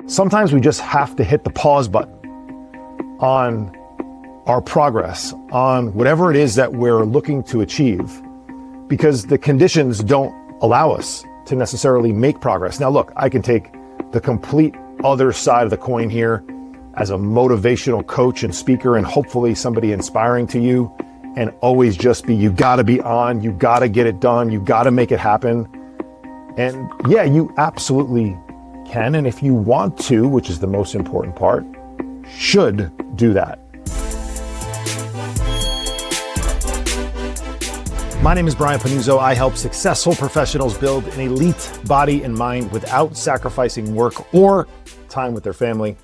sometimes we just have to hit the pause button on our progress, on whatever it is that we're looking to achieve, because the conditions don't allow us to necessarily make progress. Now, look, I can take the complete other side of the coin here as a motivational coach and speaker, and hopefully somebody inspiring to you, and always just be, you gotta be on, you gotta get it done, you gotta make it happen. And yeah, you absolutely can. And if you want to, which is the most important part, should do that. My name is Brian Pannuzzo. I help successful professionals build an elite body and mind without sacrificing work or time with their family.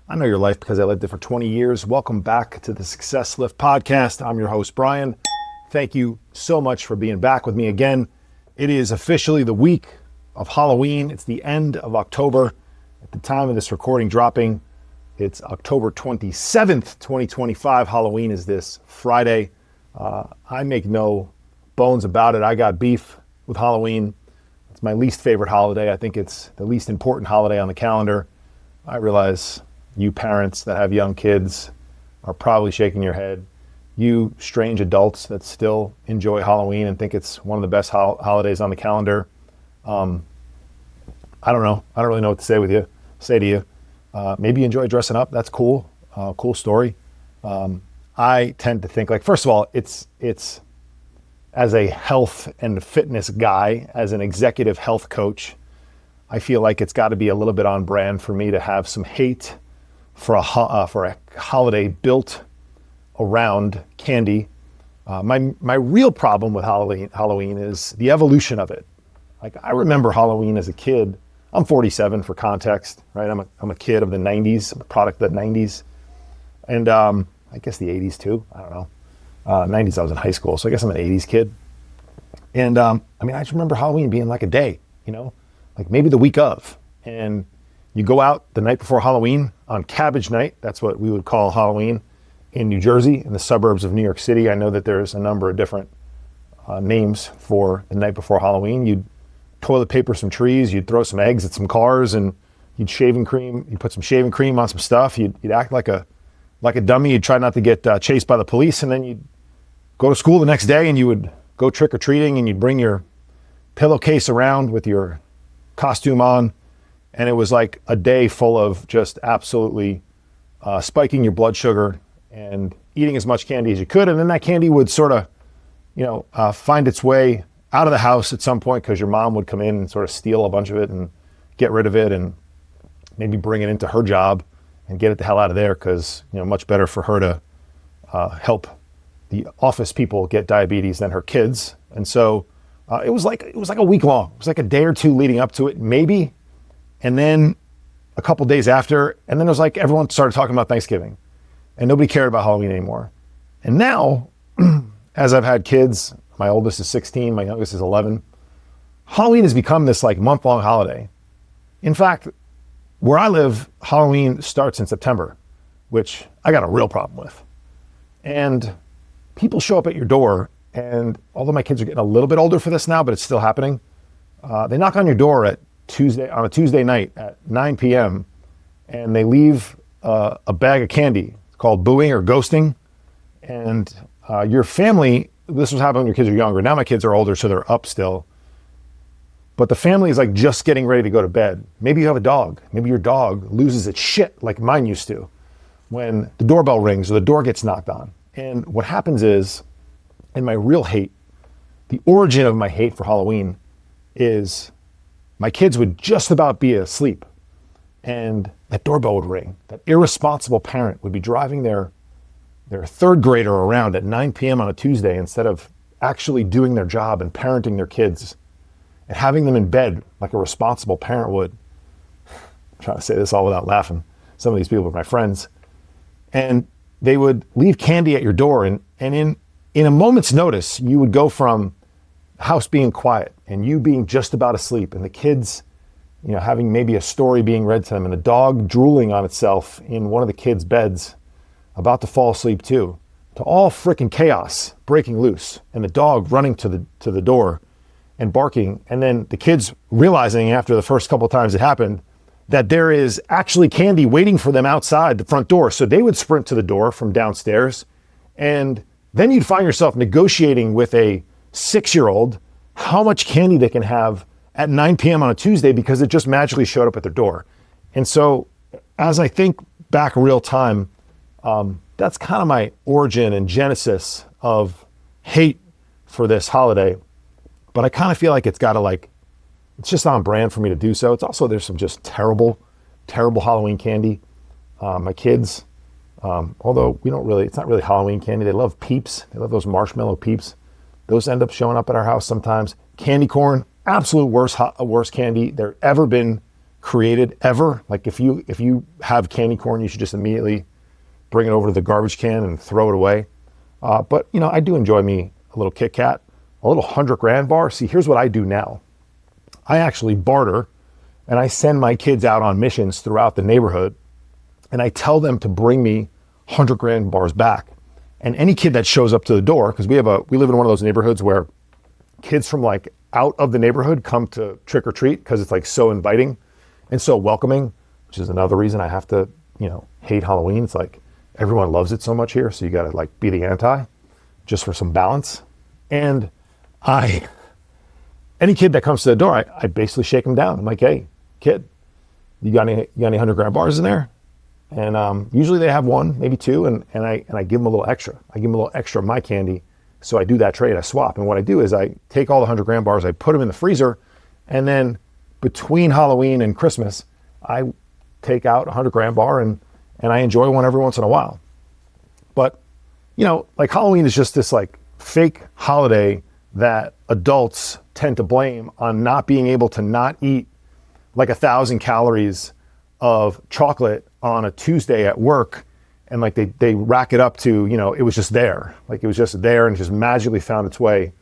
I know your life because I lived it for 20 years. Welcome back to the Success Lift podcast. I'm your host, Brian. Thank you so much for being back with me again. It is officially the week of Halloween. It's the end of October. At the time of this recording dropping, it's October 27th, 2025. Halloween is this Friday. I make no bones about it. I got beef with Halloween. It's my least favorite holiday. I think it's the least important holiday on the calendar. I realize you parents that have young kids are probably shaking your head. You strange adults that still enjoy Halloween and think it's one of the best holidays on the calendar. I don't know. I don't really know what to say to you. Maybe you enjoy dressing up. That's cool. Cool story. I tend to think, like, first of all, it's as a health and fitness guy, as an executive health coach, I feel like it's got to be a little bit on brand for me to have some hate for a holiday built around candy. My real problem with Halloween is the evolution of it. Like, I remember Halloween as a kid. I'm 47 for context, right? I'm a kid of the 90s, I'm a product of the 90s, and I guess the 80s too. I don't know. 90s I was in high school, so I guess I'm an 80s kid. And I just remember Halloween being like a day, like maybe the week of, and you go out the night before Halloween on Cabbage Night. That's what we would call Halloween in New Jersey, in the suburbs of New York City. I know that there's a number of different names for the night before Halloween. You'd toilet paper some trees, you'd throw some eggs at some cars, and you'd put some shaving cream on some stuff. You'd act like a dummy. You'd try not to get chased by the police, and then you'd go to school the next day and you would go trick-or-treating, and you'd bring your pillowcase around with your costume on. And it was like a day full of just absolutely spiking your blood sugar and eating as much candy as you could. And then that candy would sort of, find its way out of the house at some point, because your mom would come in and sort of steal a bunch of it and get rid of it and maybe bring it into her job and get it the hell out of there, because, much better for her to help the office people get diabetes than her kids. And so it was like a week long. It was like a day or two leading up to it, maybe. And then a couple days after, and then it was like everyone started talking about Thanksgiving and nobody cared about Halloween anymore. And now, as I've had kids, my oldest is 16, my youngest is 11, Halloween has become this like month-long holiday. In fact, where I live, Halloween starts in September, which I got a real problem with. And people show up at your door, and although my kids are getting a little bit older for this now, but it's still happening, they knock on your door on a Tuesday night at 9 p.m. and they leave a bag of candy. It's called booing or ghosting. And your family, this was happening when your kids are younger. Now my kids are older, so they're up still. But the family is like just getting ready to go to bed. Maybe you have a dog. Maybe your dog loses its shit like mine used to when the doorbell rings or the door gets knocked on. And what happens is, and my real hate, the origin of my hate for Halloween is my kids would just about be asleep and that doorbell would ring. That irresponsible parent would be driving their third grader around at 9 p.m. on a Tuesday instead of actually doing their job and parenting their kids and having them in bed like a responsible parent would. I'm trying to say this all without laughing. Some of these people are my friends. And they would leave candy at your door, and in a moment's notice, you would go from the house being quiet and you being just about asleep and the kids, having maybe a story being read to them and the dog drooling on itself in one of the kids' beds, about to fall asleep too, to all freaking chaos breaking loose and the dog running to the door and barking, and then the kids realizing after the first couple of times it happened that there is actually candy waiting for them outside the front door. So they would sprint to the door from downstairs, and then you'd find yourself negotiating with a 6-year-old how much candy they can have at 9 p.m. on a Tuesday because it just magically showed up at their door. And so as I think back real time, that's kind of my origin and genesis of hate for this holiday. But I kind of feel like it's just on brand for me to do so. It's also, there's some just terrible Halloween candy. My kids, although it's not really Halloween candy. They love Peeps. They love those marshmallow Peeps. Those end up showing up at our house sometimes. Candy corn, absolute worst candy there ever been created ever. Like if you have candy corn, you should just immediately bring it over to the garbage can and throw it away. But I do enjoy me a little Kit Kat, a little 100-gram bar. See, here's what I do now. I actually barter, and I send my kids out on missions throughout the neighborhood, and I tell them to bring me 100-gram bars back. And any kid that shows up to the door, because we live in one of those neighborhoods where kids from like out of the neighborhood come to trick or treat because it's like so inviting and so welcoming, which is another reason I have to, hate Halloween. It's like everyone loves it so much here, so you got to like be the anti, just for some balance. And any kid that comes to the door, I basically shake them down. I'm like, hey, kid, you got any 100-gram bars in there? And usually they have one, maybe two, and I give them a little extra. I give them a little extra of my candy. So I do that trade, I swap. And what I do is I take all the 100-gram bars, I put them in the freezer, and then between Halloween and Christmas, I take out a 100-gram bar and I enjoy one every once in a while. But, like Halloween is just this like fake holiday that adults tend to blame on not being able to not eat like 1,000 calories of chocolate on a Tuesday at work, and like they rack it up to, it was just there. Like it was just there and it just magically found its way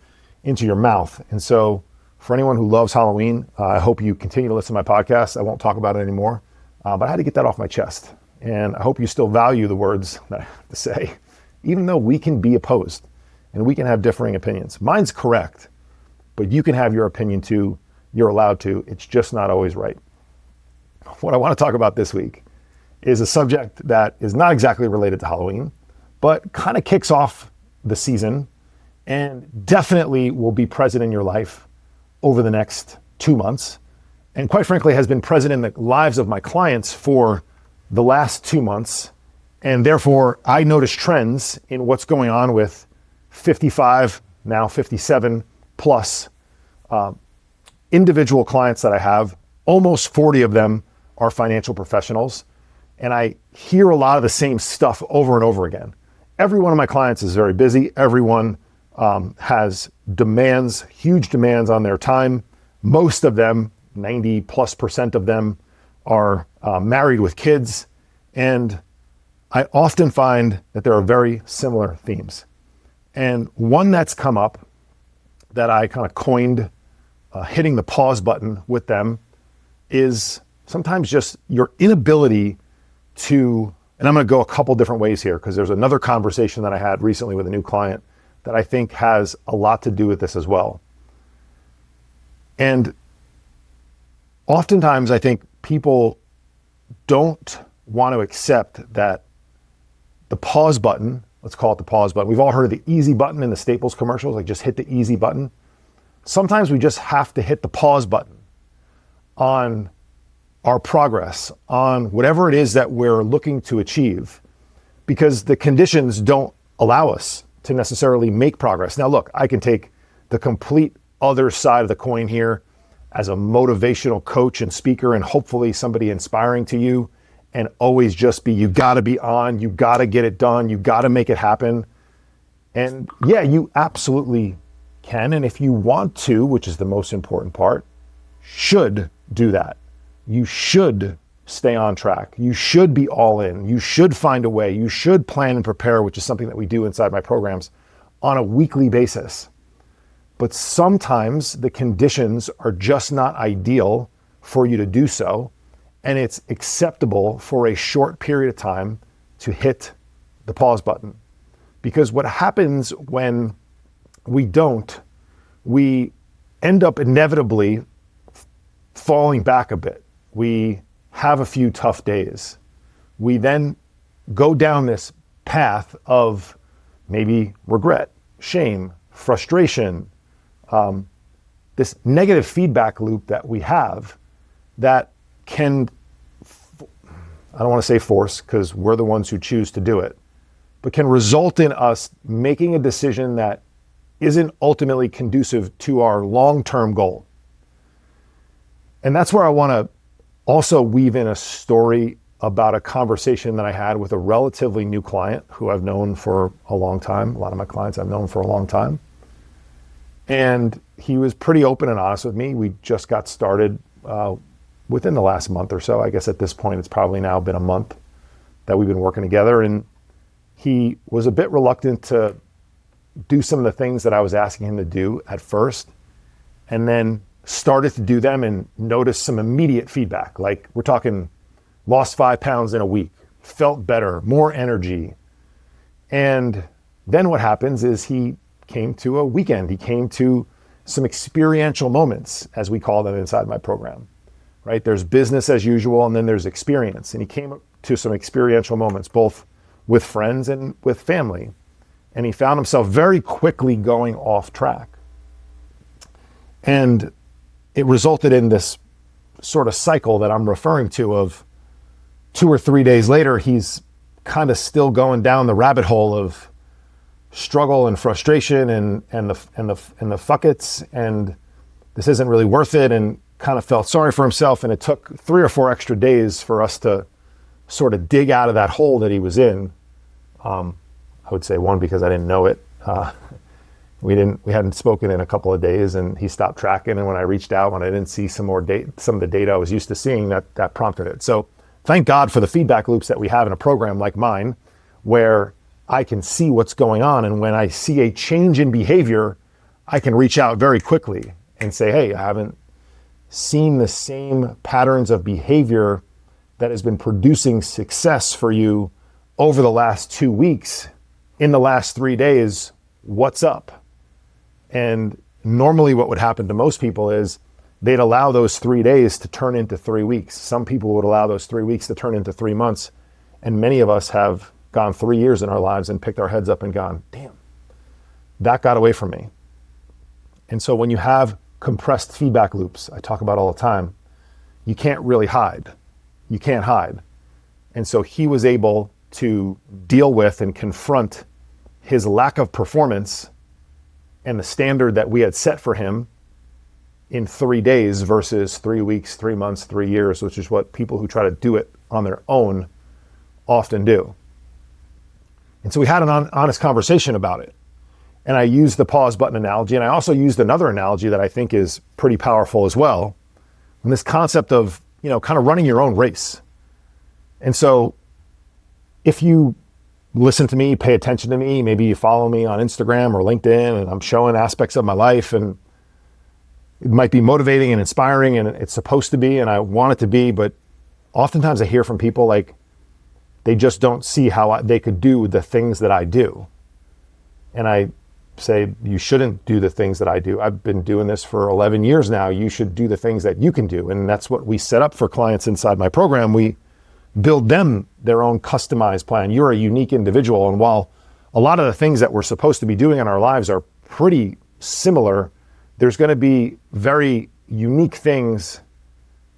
into your mouth. And so for anyone who loves Halloween, I hope you continue to listen to my podcast. I won't talk about it anymore, but I had to get that off my chest. And I hope you still value the words that I have to say, even though we can be opposed and we can have differing opinions. Mine's correct, but you can have your opinion too. You're allowed to. It's just not always right. What I want to talk about this week is a subject that is not exactly related to Halloween, but kind of kicks off the season and definitely will be present in your life over the next 2 months. And quite frankly, has been present in the lives of my clients for the last 2 months. And therefore, I notice trends in what's going on with 55, now 57 plus individual clients that I have. Almost 40 of them are financial professionals. And I hear a lot of the same stuff over and over again. Every one of my clients is very busy. Everyone has demands, huge demands on their time. Most of them, 90+% of them, are married with kids. And I often find that there are very similar themes. And one that's come up that I kind of coined hitting the pause button with them is sometimes just your inability to, and I'm going to go a couple different ways here because there's another conversation that I had recently with a new client that I think has a lot to do with this as well. And oftentimes I think people don't want to accept that the pause button, let's call it the pause button. We've all heard of the easy button in the Staples commercials, like just hit the easy button. Sometimes we just have to hit the pause button on our progress, on whatever it is that we're looking to achieve, because the conditions don't allow us to necessarily make progress. Now, look, I can take the complete other side of the coin here as a motivational coach and speaker and hopefully somebody inspiring to you, and always just be, you got to be on, you got to get it done, you got to make it happen. And yeah, you absolutely can. And if you want to, which is the most important part, should do that. You should stay on track. You should be all in. You should find a way. You should plan and prepare, which is something that we do inside my programs on a weekly basis. But sometimes the conditions are just not ideal for you to do so. And it's acceptable for a short period of time to hit the pause button. Because what happens when we don't, we end up inevitably falling back a bit. We have a few tough days, we then go down this path of maybe regret, shame, frustration, this negative feedback loop that we have that can, I don't want to say force because we're the ones who choose to do it, but can result in us making a decision that isn't ultimately conducive to our long-term goal. And that's where I want to also weave in a story about a conversation that I had with a relatively new client who I've known for a long time. A lot of my clients I've known for a long time. And he was pretty open and honest with me. We just got started within the last month or so. I guess at this point, it's probably now been a month that we've been working together. And he was a bit reluctant to do some of the things that I was asking him to do at first, and then started to do them and noticed some immediate feedback. Like, we're talking lost 5 pounds in a week, felt better, more energy. And then what happens is he came to a weekend. He came to some experiential moments, as we call them inside my program, right? There's business as usual, and then there's experience. And he came to some experiential moments, both with friends and with family. And he found himself very quickly going off track. And it resulted in this sort of cycle that I'm referring to of 2 or 3 days later, he's kind of still going down the rabbit hole of struggle and frustration and the fuck it's, and this isn't really worth it, and kind of felt sorry for himself. And it took 3 or 4 extra days for us to sort of dig out of that hole that he was in. I would say 1, because I didn't know it. We hadn't spoken in a couple of days, and he stopped tracking. And when I reached out, when I didn't see some of the data I was used to seeing, that prompted it. So thank God for the feedback loops that we have in a program like mine, where I can see what's going on. And when I see a change in behavior, I can reach out very quickly and say, hey, I haven't seen the same patterns of behavior that has been producing success for you over the last 2 weeks. In the last 3 days, what's up? And normally what would happen to most people is they'd allow those 3 days to turn into 3 weeks. Some people would allow those 3 weeks to turn into 3 months. And many of us have gone 3 years in our lives and picked our heads up and gone, damn, that got away from me. And so when you have compressed feedback loops, I talk about all the time, you can't really hide. You can't hide. And so he was able to deal with and confront his lack of performance and the standard that we had set for him in 3 days versus 3 weeks, 3 months, 3 years, which is what people who try to do it on their own often do. And so we had an honest conversation about it. And I used the pause button analogy, and I also used another analogy that I think is pretty powerful as well. And this concept of, kind of running your own race. And so if you listen to me, pay attention to me, maybe you follow me on Instagram or LinkedIn, and I'm showing aspects of my life, and it might be motivating and inspiring, and it's supposed to be, and I want it to be, but oftentimes I hear from people like they just don't see how they could do the things that I do. And I say, you shouldn't do the things that I do. I've been doing this for 11 years now. You should do the things that you can do. And that's what we set up for clients inside my program. We build them their own customized plan. You're a unique individual. And while a lot of the things that we're supposed to be doing in our lives are pretty similar, there's going to be very unique things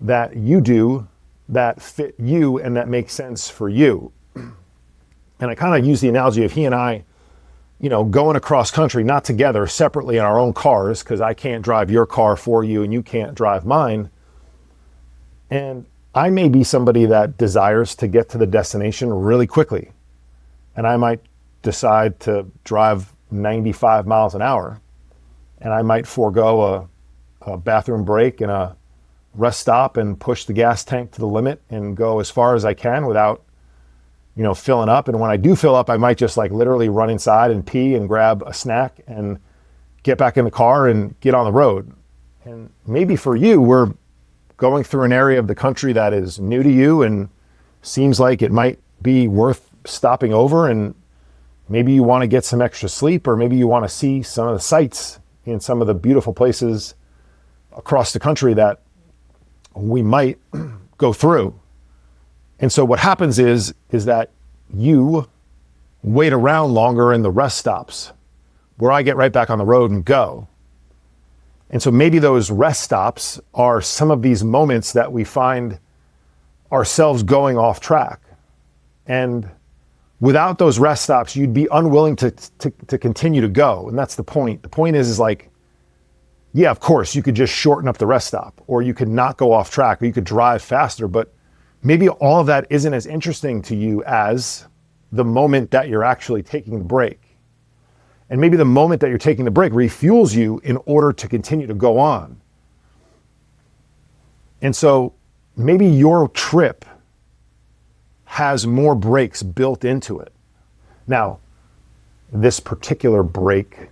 that you do that fit you and that make sense for you. And I kind of use the analogy of he and I, going across country, not together, separately in our own cars, because I can't drive your car for you and you can't drive mine. And I may be somebody that desires to get to the destination really quickly. And I might decide to drive 95 miles an hour. And I might forego a bathroom break and a rest stop and push the gas tank to the limit and go as far as I can without, filling up. And when I do fill up, I might just literally run inside and pee and grab a snack and get back in the car and get on the road. And maybe for you, we're going through an area of the country that is new to you and seems like it might be worth stopping over. And maybe you want to get some extra sleep, or maybe you want to see some of the sights in some of the beautiful places across the country that we might go through. And so what happens is that you wait around longer in the rest stops where I get right back on the road and go. And so maybe those rest stops are some of these moments that we find ourselves going off track. And without those rest stops, you'd be unwilling to continue to go. And that's the point. The point is like, yeah, of course, you could just shorten up the rest stop, or you could not go off track, or you could drive faster, but maybe all of that isn't as interesting to you as the moment that you're actually taking the break. And maybe the moment that you're taking the break refuels you in order to continue to go on. And so maybe your trip has more breaks built into it. Now, this particular break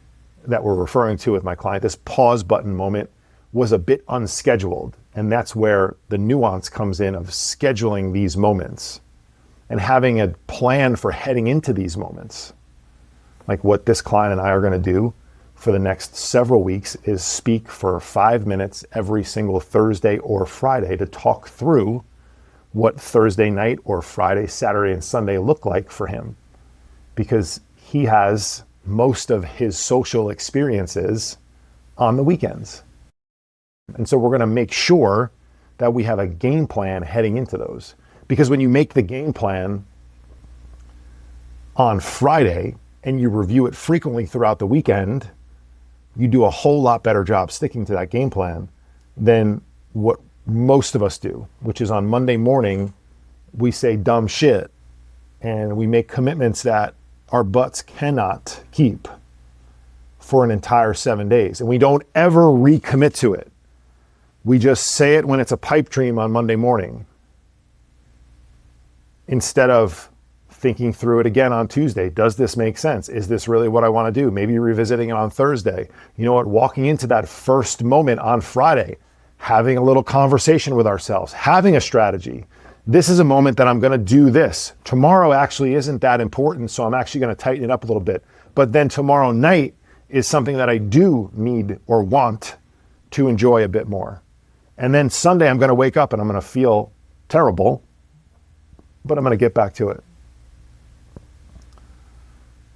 that we're referring to with my client, this pause button moment, was a bit unscheduled. And that's where the nuance comes in of scheduling these moments and having a plan for heading into these moments. Like what this client and I are going to do for the next several weeks is speak for 5 minutes every single Thursday or Friday to talk through what Thursday night or Friday, Saturday, and Sunday look like for him. Because he has most of his social experiences on the weekends. And so we're going to make sure that we have a game plan heading into those. Because when you make the game plan on Friday and you review it frequently throughout the weekend, you do a whole lot better job sticking to that game plan than what most of us do, which is on Monday morning, we say dumb shit and we make commitments that our butts cannot keep for an entire 7 days. And we don't ever recommit to it. We just say it when it's a pipe dream on Monday morning, instead of thinking through it again on Tuesday. Does this make sense? Is this really what I want to do? Maybe revisiting it on Thursday. You know what? Walking into that first moment on Friday, having a little conversation with ourselves, having a strategy. This is a moment that I'm going to do this. Tomorrow actually isn't that important, so I'm actually going to tighten it up a little bit. But then tomorrow night is something that I do need or want to enjoy a bit more. And then Sunday, I'm going to wake up and I'm going to feel terrible, but I'm going to get back to it.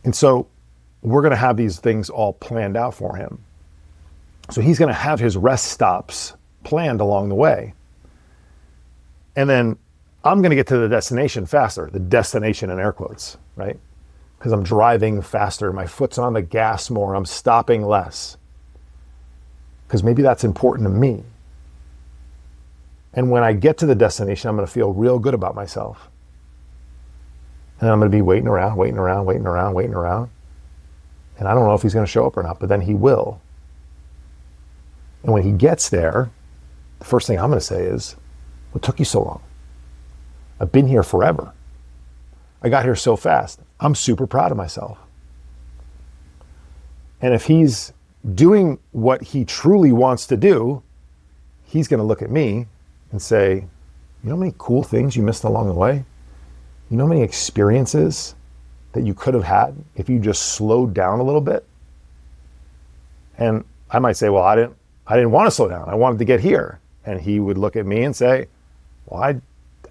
And so we're going to have these things all planned out for him. So he's going to have his rest stops planned along the way. And then I'm going to get to the destination faster, the destination in air quotes, right? Because I'm driving faster. My foot's on the gas more. I'm stopping less. Because maybe that's important to me. And when I get to the destination, I'm going to feel real good about myself. And I'm going to be waiting around. And I don't know if he's going to show up or not, but then he will. And when he gets there, the first thing I'm going to say is, what took you so long? I've been here forever. I got here so fast. I'm super proud of myself. And if he's doing what he truly wants to do, he's going to look at me and say, you know how many cool things you missed along the way? You know how many experiences that you could have had if you just slowed down a little bit? And I might say, well, I didn't want to slow down. I wanted to get here. And he would look at me and say, well,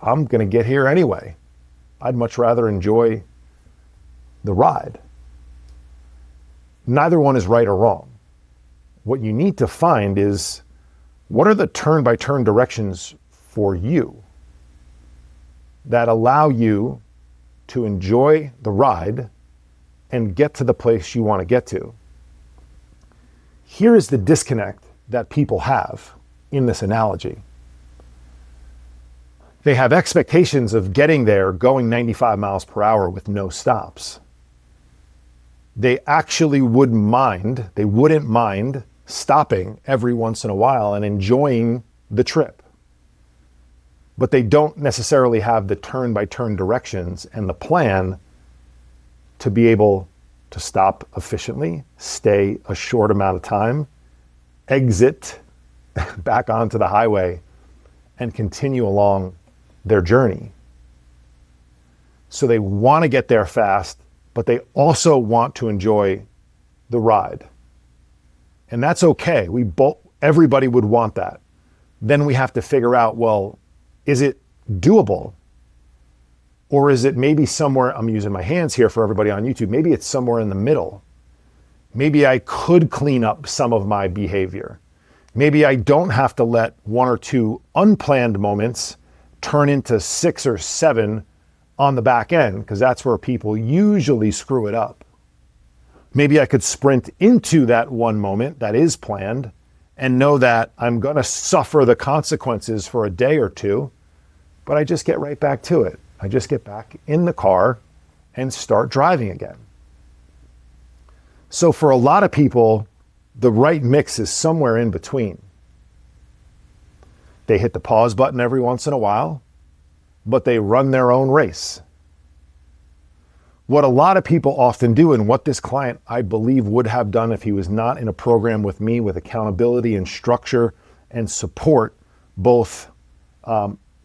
I'm going to get here anyway. I'd much rather enjoy the ride. Neither one is right or wrong. What you need to find is, what are the turn-by-turn directions for you that allow you to enjoy the ride and get to the place you want to get to? Here is the disconnect that people have in this analogy. They have expectations of getting there going 95 miles per hour with no stops. They actually wouldn't mind stopping every once in a while and enjoying the trip. But they don't necessarily have the turn-by-turn directions and the plan to be able to stop efficiently, stay a short amount of time, exit back onto the highway, and continue along their journey. So they want to get there fast, but they also want to enjoy the ride. And that's okay. Everybody would want that. Then we have to figure out, well, is it doable? Or is it maybe somewhere, I'm using my hands here for everybody on YouTube, maybe it's somewhere in the middle. Maybe I could clean up some of my behavior. Maybe I don't have to let 1 or 2 unplanned moments turn into 6 or 7 on the back end, because that's where people usually screw it up. Maybe I could sprint into that one moment that is planned and know that I'm going to suffer the consequences for a day or 2, but I just get right back to it. I just get back in the car and start driving again. So for a lot of people, the right mix is somewhere in between. They hit the pause button every once in a while, but they run their own race. What a lot of people often do, and what this client, I believe, would have done if he was not in a program with me with accountability and structure and support, both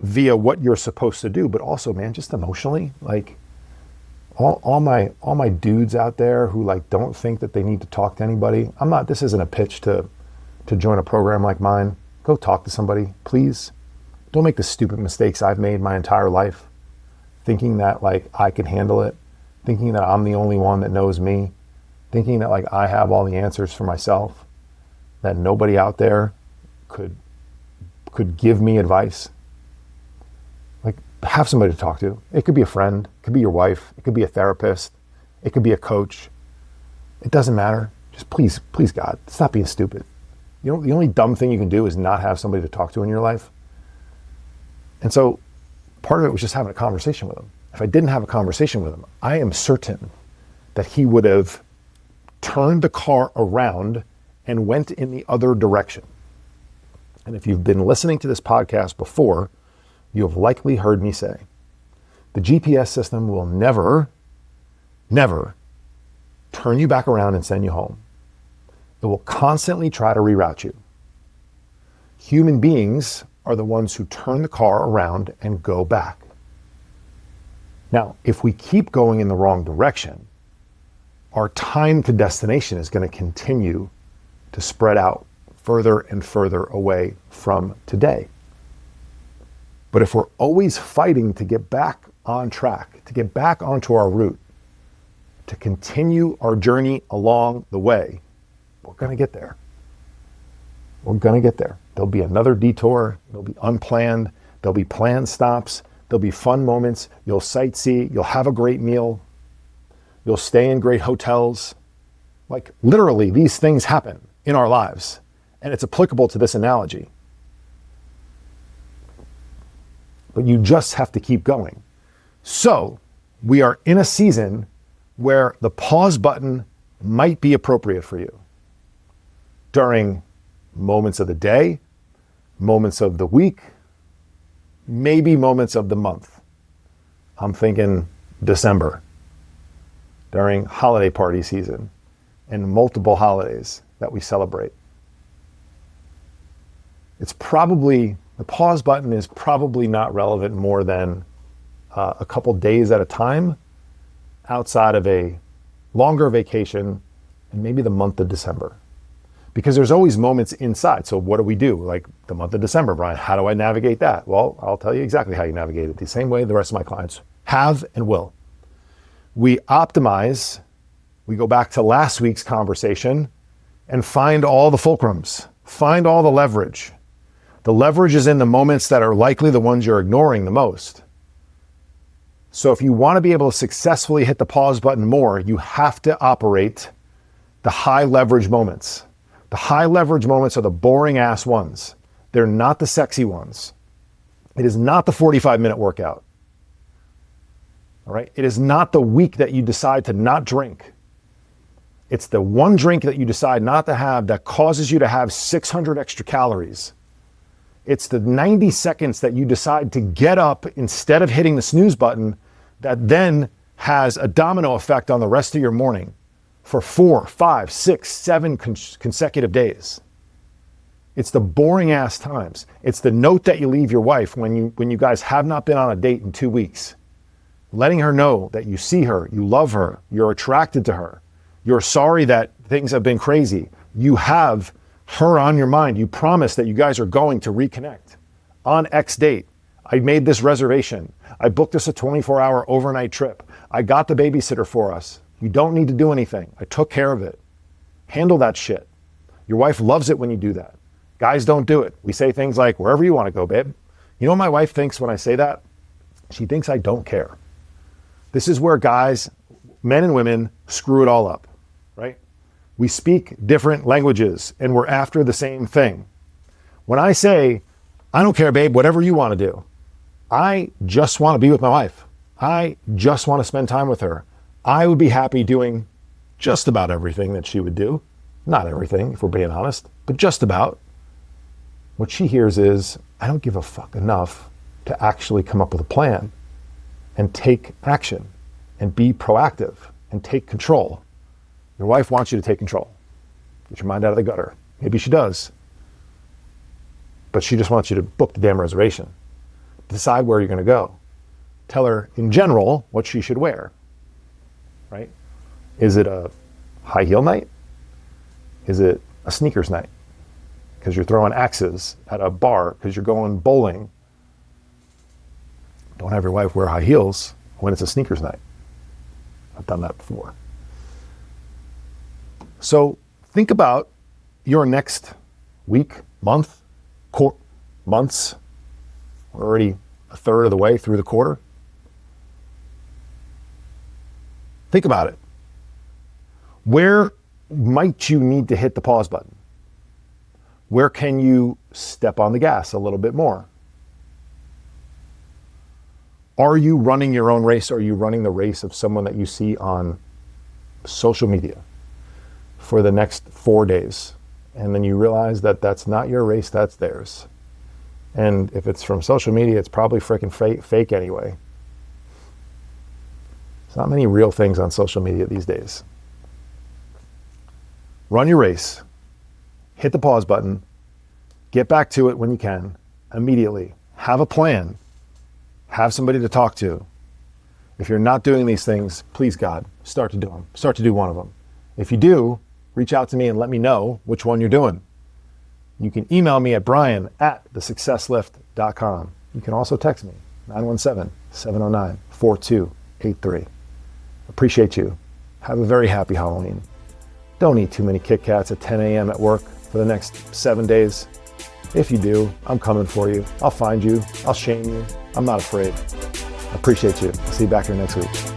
via what you're supposed to do, but also, man, just emotionally, like all my dudes out there who like don't think that they need to talk to anybody. This isn't a pitch to join a program like mine. Go talk to somebody, please. Don't make the stupid mistakes I've made my entire life, thinking that like I can handle it, thinking that I'm the only one that knows me, thinking that like I have all the answers for myself, that nobody out there could give me advice. Like, have somebody to talk to. It could be a friend, it could be your wife, it could be a therapist, it could be a coach. It doesn't matter. Just please God, stop being stupid. You know, the only dumb thing you can do is not have somebody to talk to in your life. And so part of it was just having a conversation with him. If I didn't have a conversation with him, I am certain that he would have turned the car around and went in the other direction. And if you've been listening to this podcast before, you have likely heard me say, the GPS system will never turn you back around and send you home. It will constantly try to reroute you. Human beings are the ones who turn the car around and go back. Now, if we keep going in the wrong direction, our time to destination is going to continue to spread out further and further away from today. But if we're always fighting to get back on track, to get back onto our route, to continue our journey along the way, we're going to get there. We're going to get there. There'll be another detour. There'll be unplanned. There'll be planned stops. There'll be fun moments. You'll sightsee. You'll have a great meal. You'll stay in great hotels. Like literally, these things happen in our lives. And it's applicable to this analogy. But you just have to keep going. So we are in a season where the pause button might be appropriate for you during moments of the day, moments of the week, maybe moments of the month. I'm thinking December, during holiday party season and multiple holidays that we celebrate. The pause button is probably not relevant more than a couple days at a time outside of a longer vacation and maybe the month of December. Because there's always moments inside. So what do we do? Like the month of December, Brian, how do I navigate that? Well, I'll tell you exactly how you navigate it. The same way the rest of my clients have and will. We optimize, we go back to last week's conversation and find all the fulcrums, find all the leverage. The leverage is in the moments that are likely the ones you're ignoring the most. So if you want to be able to successfully hit the pause button more, you have to operate the high leverage moments. The high leverage moments are the boring ass ones. They're not the sexy ones. It is not the 45-minute workout. All right? It is not the week that you decide to not drink. It's the one drink that you decide not to have that causes you to have 600 extra calories. It's the 90 seconds that you decide to get up instead of hitting the snooze button that then has a domino effect on the rest of your morning for 4, 5, 6, 7 consecutive days. It's the boring ass times. It's the note that you leave your wife when you guys have not been on a date in 2 weeks, letting her know that you see her, you love her, you're attracted to her, you're sorry that things have been crazy. You have her on your mind. You promise that you guys are going to reconnect on X date, I made this reservation. I booked us a 24-hour overnight trip. I got the babysitter for us. You don't need to do anything. I took care of it. Handle that shit. Your wife loves it when you do that. Guys don't do it. We say things like, wherever you want to go, babe. You know what my wife thinks when I say that? She thinks I don't care. This is where guys, men and women, screw it all up, right? We speak different languages and we're after the same thing. When I say, I don't care, babe, whatever you want to do, I just want to be with my wife. I just want to spend time with her. I would be happy doing just about everything that she would do. Not everything, if we're being honest, but just about. What she hears is, I don't give a fuck enough to actually come up with a plan and take action and be proactive and take control. Your wife wants you to take control. Get your mind out of the gutter. Maybe she does. But she just wants you to book the damn reservation. Decide where you're going to go. Tell her, in general, what she should wear. Right? Is it a high heel night? Is it a sneakers night? Because you're throwing axes at a bar, because you're going bowling. Don't have your wife wear high heels when it's a sneakers night. I've done that before. So think about your next week, month, months. We're already a third of the way through the quarter. Think about it. Where might you need to hit the pause button? Where can you step on the gas a little bit more? Are you running your own race? Or are you running the race of someone that you see on social media for the next 4 days? And then you realize that that's not your race, that's theirs. And if it's from social media, it's probably freaking fake anyway. There's not many real things on social media these days. Run your race. Hit the pause button. Get back to it when you can, immediately. Have a plan. Have somebody to talk to. If you're not doing these things, please God, start to do them. Start to do one of them. If you do, reach out to me and let me know which one you're doing. You can email me at brian@thesuccesslift.com. You can also text me, 917-709-4283. Appreciate you. Have a very happy Halloween. Don't eat too many Kit Kats at 10 a.m. at work for the next 7 days. If you do, I'm coming for you. I'll find you. I'll shame you. I'm not afraid. I appreciate you. I'll see you back here next week.